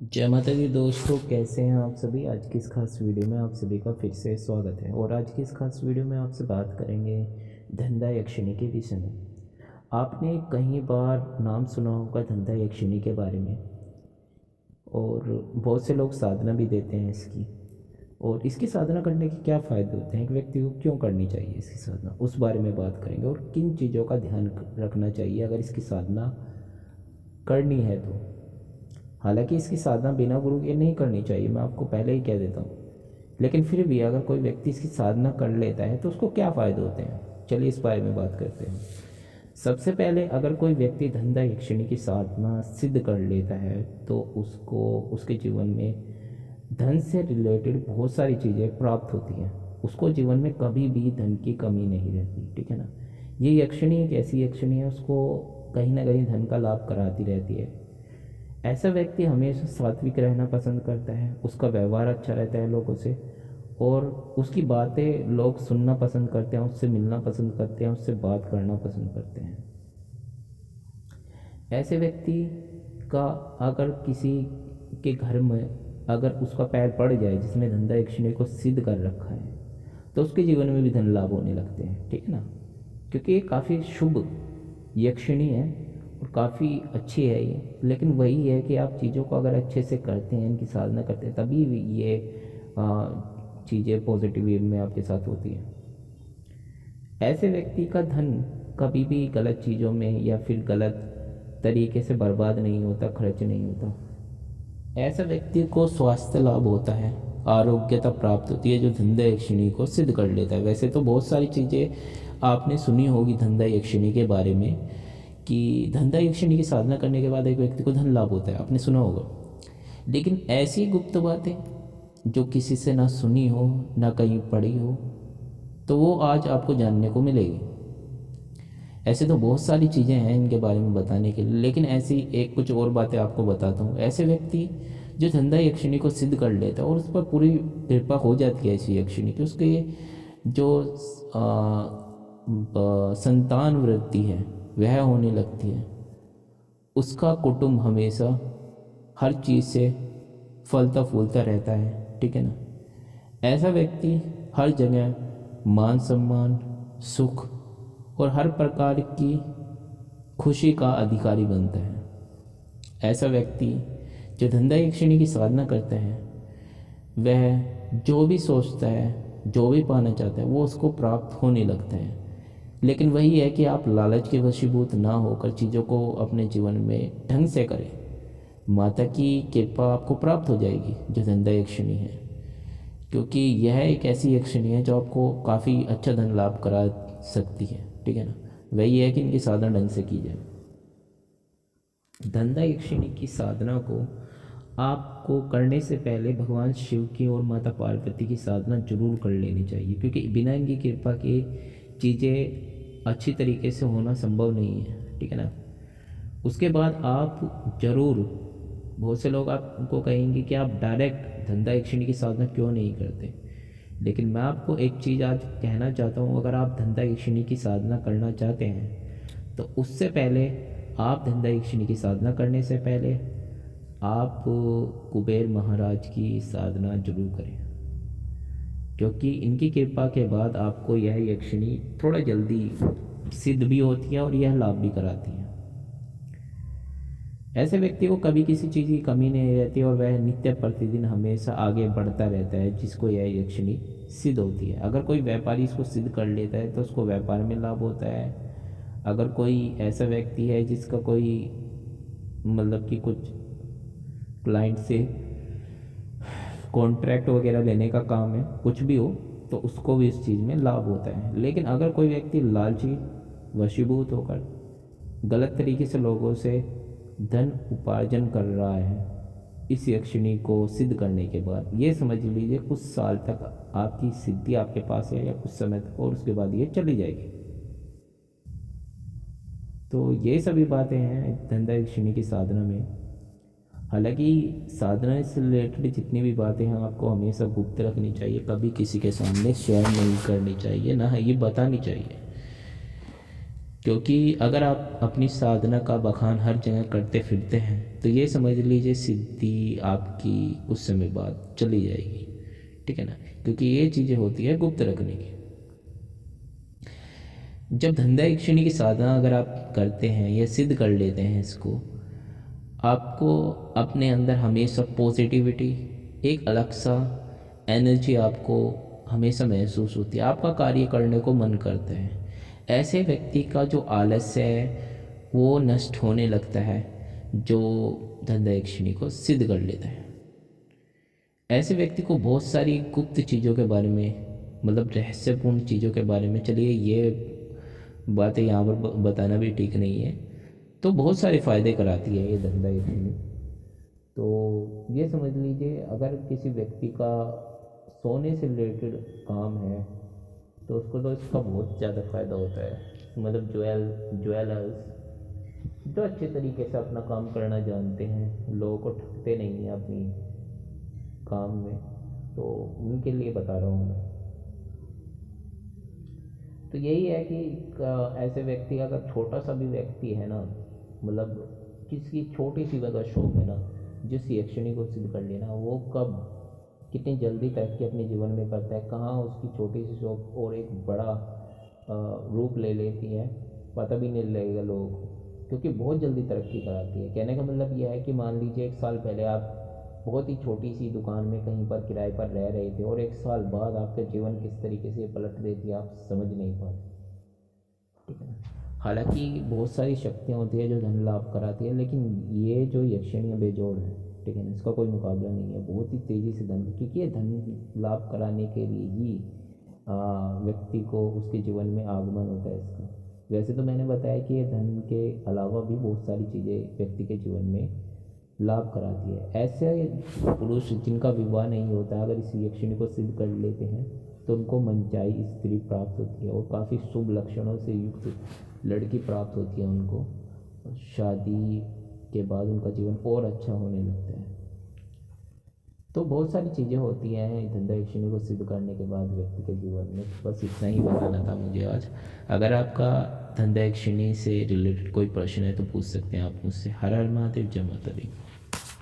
जय माता दी दोस्तों, कैसे हैं आप सभी। आज की इस खास वीडियो में आप सभी का फिर से स्वागत है। और आज की इस खास वीडियो में आपसे बात करेंगे धंधा यक्षिणी के विषय में। आपने कई बार नाम सुना होगा धंधा यक्षिणी के बारे में, और बहुत से लोग साधना भी देते हैं इसकी। और इसकी साधना करने के क्या फ़ायदे होते हैं, एक व्यक्ति को क्यों करनी चाहिए इसकी साधना, उस बारे में बात करेंगे। और किन चीज़ों का ध्यान रखना चाहिए अगर इसकी साधना करनी है तो। हालांकि इसकी साधना बिना गुरु के नहीं करनी चाहिए, मैं आपको पहले ही कह देता हूँ। लेकिन फिर भी अगर कोई व्यक्ति इसकी साधना कर लेता है तो उसको क्या फ़ायदे होते हैं, चलिए इस बारे में बात करते हैं। सबसे पहले, अगर कोई व्यक्ति धंधा यक्षिणी की साधना सिद्ध कर लेता है तो उसको उसके जीवन में धन से रिलेटेड बहुत सारी चीज़ें प्राप्त होती हैं। उसको जीवन में कभी भी धन की कमी नहीं रहती, ठीक है ना। ये यक्षिणी एक ऐसी यक्षिणी है, उसको कहीं ना कहीं धन का लाभ कराती रहती है। ऐसा व्यक्ति हमेशा सात्विक रहना पसंद करता है, उसका व्यवहार अच्छा रहता है लोगों से, और उसकी बातें लोग सुनना पसंद करते हैं, उससे मिलना पसंद करते हैं, उससे बात करना पसंद करते हैं। ऐसे व्यक्ति का अगर किसी के घर में अगर उसका पैर पड़ जाए जिसने धंधा यक्षिणी को सिद्ध कर रखा है, तो उसके जीवन में भी धन लाभ होने लगते हैं, ठीक है ना। क्योंकि ये काफ़ी शुभ यक्षिणी है और काफ़ी अच्छी है ये। लेकिन वही है कि आप चीज़ों को अगर अच्छे से करते हैं, इनकी साधना करते हैं, तभी ये चीज़ें पॉजिटिव वे में आपके साथ होती हैं। ऐसे व्यक्ति का धन कभी भी गलत चीज़ों में या फिर गलत तरीके से बर्बाद नहीं होता, खर्च नहीं होता। ऐसा व्यक्ति को स्वास्थ्य लाभ होता है, आरोग्यता प्राप्त होती है जो धंधा यक्षिणी को सिद्ध कर लेता है। वैसे तो बहुत सारी चीज़ें आपने सुनी होगी धंधा यक्षिणी के बारे में, कि धंधा यक्षिणी की साधना करने के बाद एक व्यक्ति को धन लाभ होता है, आपने सुना होगा। लेकिन ऐसी गुप्त बातें जो किसी से ना सुनी हो ना कहीं पढ़ी हो, तो वो आज आपको जानने को मिलेगी। ऐसे तो बहुत सारी चीज़ें हैं इनके बारे में बताने के लिए, लेकिन ऐसी एक कुछ और बातें आपको बताता हूँ। ऐसे व्यक्ति जो धंधा यक्षिणी को सिद्ध कर लेता है और उस पर पूरी कृपा हो जाती है ऐसी यक्षिणी की, उसके जो संतान वृद्धि है वह होने लगती है। उसका कुटुंब हमेशा हर चीज़ से फलता फूलता रहता है, ठीक है ना। ऐसा व्यक्ति हर जगह मान सम्मान, सुख और हर प्रकार की खुशी का अधिकारी बनता है। ऐसा व्यक्ति जो धंधा यक्षिणी की साधना करता है, वह जो भी सोचता है, जो भी पाना चाहता है, वो उसको प्राप्त होने लगता है। लेकिन वही है कि आप लालच के वशीभूत ना होकर चीज़ों को अपने जीवन में ढंग से करें। माता की कृपा आपको प्राप्त हो जाएगी जो धंधा यक्षिणी है, क्योंकि यह एक ऐसी यक्षिणी है जो आपको काफ़ी अच्छा धन लाभ करा सकती है, ठीक है ना। वही है कि इनकी साधना ढंग से की जाए। धंधा यक्षिणी की साधना को आपको करने से पहले भगवान शिव की और माता पार्वती की साधना जरूर कर लेनी चाहिए, क्योंकि बिना इनकी कृपा के चीज़ें अच्छी तरीके से होना संभव नहीं है, ठीक है ना। उसके बाद आप ज़रूर, बहुत से लोग आपको कहेंगे कि आप डायरेक्ट धंधा यक्षिणी की साधना क्यों नहीं करते, लेकिन मैं आपको एक चीज़ आज कहना चाहता हूँ। अगर आप धंधा यक्षिणी की साधना करना चाहते हैं तो उससे पहले, आप धंधा यक्षिणी की साधना करने से पहले आप कुबेर महाराज की साधना जरूर करें, क्योंकि इनकी कृपा के बाद आपको यह यक्षिणी थोड़ा जल्दी सिद्ध भी होती है और यह लाभ भी कराती है। ऐसे व्यक्ति को कभी किसी चीज़ की कमी नहीं रहती और वह नित्य प्रतिदिन हमेशा आगे बढ़ता रहता है, जिसको यह यक्षिणी सिद्ध होती है। अगर कोई व्यापारी इसको सिद्ध कर लेता है तो उसको व्यापार में लाभ होता है। अगर कोई ऐसा व्यक्ति है जिसका कोई मतलब कि कुछ क्लाइंट से कॉन्ट्रैक्ट वगैरह लेने का काम है, कुछ भी हो, तो उसको भी इस चीज़ में लाभ होता है। लेकिन अगर कोई व्यक्ति लालची वशीभूत होकर गलत तरीके से लोगों से धन उपार्जन कर रहा है, इस यक्षिणी को सिद्ध करने के बाद, ये समझ लीजिए कुछ साल तक आपकी सिद्धि आपके पास है, या कुछ समय तक, और उसके बाद ये चली जाएगी। तो ये सभी बातें हैं धंधा यक्षिणी की साधना में। हालांकि साधना से रिलेटेड जितनी भी बातें हैं आपको हमेशा गुप्त रखनी चाहिए, कभी किसी के सामने शेयर नहीं करनी चाहिए, ना ही ये बतानी चाहिए। क्योंकि अगर आप अपनी साधना का बखान हर जगह करते फिरते हैं तो ये समझ लीजिए सिद्धि आपकी कुछ समय बाद चली जाएगी, ठीक है ना। क्योंकि ये चीज़ें होती है गुप्त रखने की। जब धंधा यक्षिणी की साधना अगर आप करते हैं या सिद्ध कर लेते हैं इसको, आपको अपने अंदर हमेशा पॉजिटिविटी, एक अलग सा एनर्जी आपको हमेशा महसूस होती है, आपका कार्य करने को मन करता है। ऐसे व्यक्ति का जो आलस्य है वो नष्ट होने लगता है, जो धंधा यक्षिणी को सिद्ध कर लेता है। ऐसे व्यक्ति को बहुत सारी गुप्त चीज़ों के बारे में, मतलब रहस्यपूर्ण चीज़ों के बारे में, चलिए ये बातें यहाँ पर बताना भी ठीक नहीं है, तो बहुत सारे फ़ायदे कराती है ये धंधा यक्षिणी। तो ये समझ लीजिए अगर किसी व्यक्ति का सोने से रिलेटेड काम है तो उसको तो इसका बहुत ज़्यादा फ़ायदा होता है। मतलब ज्वेलर्स जो अच्छे तरीके से अपना काम करना जानते हैं, लोगों को ठगते नहीं हैं अपनी काम में, तो उनके लिए बता रहा हूँ मैं। तो यही है कि ऐसे व्यक्ति का अगर छोटा सा भी व्यक्ति है ना, मतलब किसी छोटी सी अगर शॉप है ना, जिस यक्षिणी को सिद्ध कर लेना, वो कब कितनी जल्दी तरक्की अपने जीवन में करता है, कहाँ उसकी छोटी सी शॉप और एक बड़ा रूप ले लेती है, पता भी नहीं लगेगा लोगों को, क्योंकि बहुत जल्दी तरक्की कराती है। कहने का मतलब यह है कि मान लीजिए 1 साल पहले आप बहुत ही छोटी सी दुकान में कहीं पर किराए पर रह रहे थे और 1 साल बाद आपका जीवन किस तरीके से पलट देती है आप समझ नहीं पाते, ठीक है ना। हालांकि बहुत सारी शक्तियाँ होती है जो धन लाभ कराती है, लेकिन ये जो यक्षिणी बेजोड़ है, ठीक है ना, इसका कोई मुकाबला नहीं है। बहुत ही तेज़ी से धन, क्योंकि ये धन लाभ कराने के लिए ही व्यक्ति को उसके जीवन में आगमन होता है इसका। वैसे तो मैंने बताया कि ये धन के अलावा भी बहुत सारी चीज़ें व्यक्ति के जीवन में लाभ कराती है। ऐसे पुरुष जिनका विवाह नहीं होता, अगर इस यक्षिणी को सिद्ध कर लेते हैं तो उनको मनचाही स्त्री प्राप्त होती है और काफ़ी शुभ लक्षणों से युक्त लड़की प्राप्त होती है उनको। शादी के बाद उनका जीवन और अच्छा होने लगता है। तो बहुत सारी चीज़ें होती हैं धंधा यक्षिणी को सिद्ध करने के बाद व्यक्ति के जीवन में। बस इतना ही बताना था मुझे आज। अगर आपका धंधा यक्षिणी से रिलेटेड कोई प्रश्न है तो पूछ सकते हैं आप मुझसे। हर हर महादेव, जय माता दी।